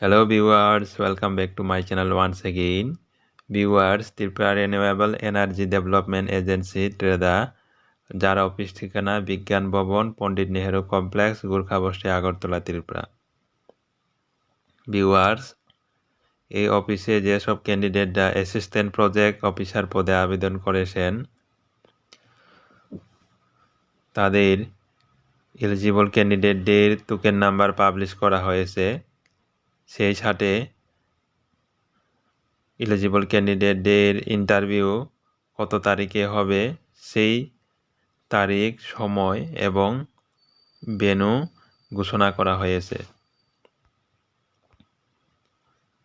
Hello viewers, welcome back to my channel once again. Viewers, Tripura Renewable Energy Development Agency TREDA যার office ঠিকানা বিজ্ঞান Bhavan Pandit Nehru complex Gorkhabasti Agartala Tripura. Viewers, এই অফিসে যেসব ক্যান্ডিডেটরা assistant project officer পদে আবেদন করেছেন তাদের এলিজিবল ক্যান্ডিডেটদের টোকেন নাম্বার পাবলিশ করা হয়েছে। সেই সাথে এলিজিবল ক্যান্ডিডেটদের ইন্টারভিউ কত তারিখে হবে সেই তারিখ, সময় এবং ভেন্যু ঘোষণা করা হয়েছে।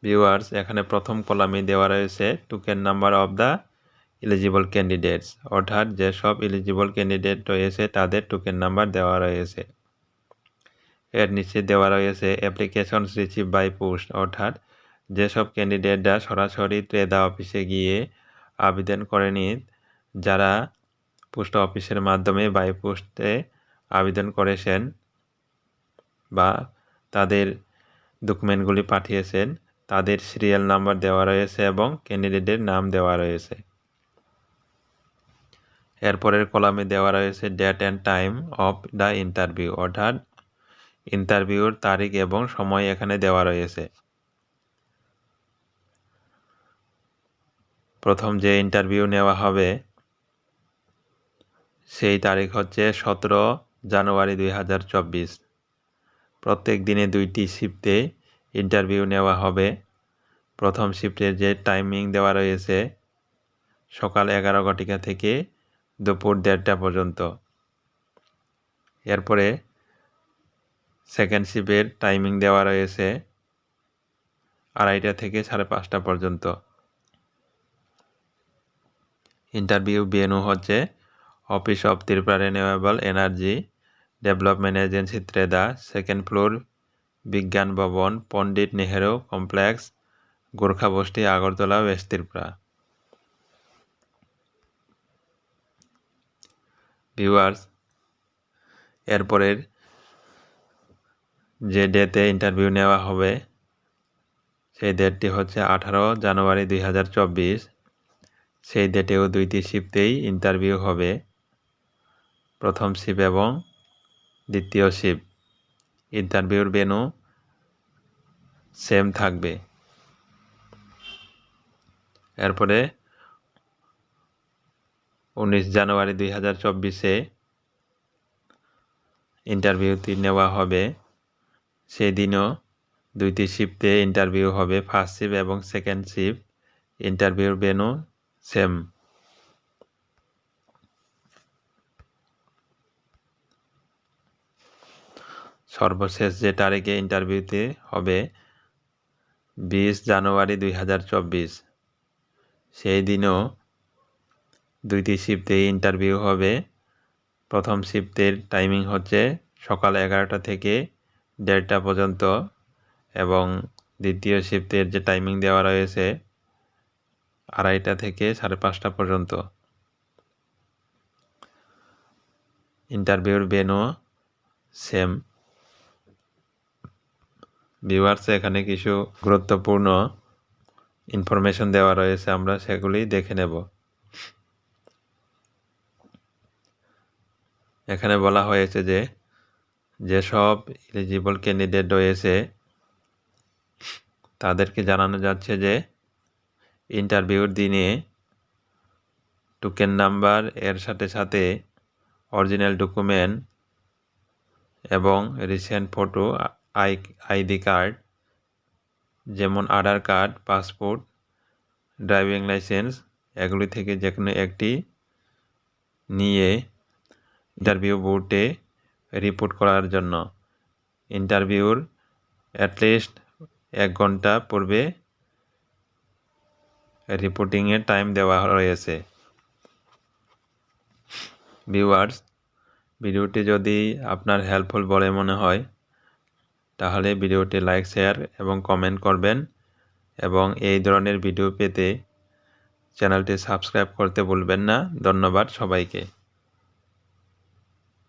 ভিউয়ার্স, এখানে প্রথম কলামে দেওয়া রয়েছে token number of the eligible candidates, অর্থাৎ যেসব এলিজিবল ক্যান্ডিডেট রয়েছে তাদের টোকেন নাম্বার দেওয়া রয়েছে। এর নিচে দেওয়া রয়েছে অ্যাপ্লিকেশন রিসিভ বাই পোস্ট, অর্থাৎ যেসব ক্যান্ডিডেটরা সরাসরি ট্রেডা অফিসে গিয়ে আবেদন করেনি, যারা পোস্ট অফিসের মাধ্যমে বাই পোস্টে আবেদন করেছেন বা তাদের ডকুমেন্টগুলি পাঠিয়েছেন, তাদের সিরিয়াল নাম্বার দেওয়া রয়েছে এবং ক্যান্ডিডেটের নাম দেওয়া রয়েছে। এরপরের কলামে দেওয়া রয়েছে date and time of the interview, অর্থাৎ ইন্টারভিউর তারিখ এবং সময় এখানে দেওয়া রয়েছে। প্রথম যে ইন্টারভিউ নেওয়া হবে সেই তারিখ হচ্ছে 17 জানুয়ারি 2024। প্রত্যেক দিনে 2টি শিফটে ইন্টারভিউ নেওয়া হবে। প্রথম শিফটের যে টাইমিং দেওয়া রয়েছে সকাল 11 ঘটিকা থেকে দুপুর 1:30টা পর্যন্ত। এরপরে সেকেন্ড শিফটের টাইমিং দেওয়া রয়েছে 2:30টা থেকে 5:30টা পর্যন্ত। ইন্টারভিউ ভেন্যু হচ্ছে office of Tripura renewable energy development agency TREDA, second floor, Bigyan Bhavan, Pandit Nehru complex, Gorkhabasti, Agartala, west Tripura. Viewers, এরপরের যে ডেতে ইন্টারভিউ নেওয়া হবে সেই ডেটটি হচ্ছে 18 জানুয়ারি 2024। সেই ডেটেও 2টি শিফটেই ইন্টারভিউ হবে। প্রথম শিফট এবং দ্বিতীয় শিফট। ইন্টারভিউর ভেন্যু সেম থাকবে। এরপরে 19 জানুয়ারি 2024 ইন্টারভিউটি নেওয়া হবে। সেই দিনও 2টি শিফটে ইন্টারভিউ হবে, ফার্স্ট শিফট এবং সেকেন্ড শিফট। ইন্টারভিউর ভেন্যু সেম। সর্বশেষ যে তারিখে ইন্টারভিউতে হবে 20 জানুয়ারি 2024। সেই দিনও 2টি শিফটে ইন্টারভিউ হবে। প্রথম শিফটের টাইমিং হচ্ছে সকাল 11টা থেকে 1:30টা পর্যন্ত এবং দ্বিতীয় শিফটের যে টাইমিং দেওয়া রয়েছে 2:30টা থেকে 5:30টা পর্যন্ত। ইন্টারভিউর ভেন্যু সেম। ভিউয়ার্স, এখানে কিছু গুরুত্বপূর্ণ ইনফরমেশন দেওয়া রয়েছে, আমরা সেগুলি দেখে নেব। এখানে বলা হয়েছে যে যেসব এলিজিবল ক্যান্ডিডেট রয়েছে তাদেরকে জানানো যাচ্ছে যে ইন্টারভিউর দিনে টোকেন নাম্বার এর সাথে সাথে অরিজিনাল ডকুমেন্ট এবং রিসেন্ট ফটো, আইডি কার্ড যেমন আধার কার্ড, পাসপোর্ট, ড্রাইভিং লাইসেন্স, এগুলি থেকে যে কোনো একটি নিয়ে ইন্টারভিউ বোর্ডে রিপোর্ট করার জন্য ইন্টারভিউর অ্যাটলিস্ট 1 ঘন্টা পূর্বে রিপোর্টিংয়ের টাইম দেওয়া রয়েছে। ভিউয়ার্স, ভিডিওটি যদি আপনার হেল্পফুল বলে মনে হয় তাহলে ভিডিওটি লাইক, শেয়ার এবং কমেন্ট করবেন এবং এই ধরনের ভিডিও পেতে চ্যানেলটি সাবস্ক্রাইব করতে ভুলবেন না। ধন্যবাদ সবাইকে।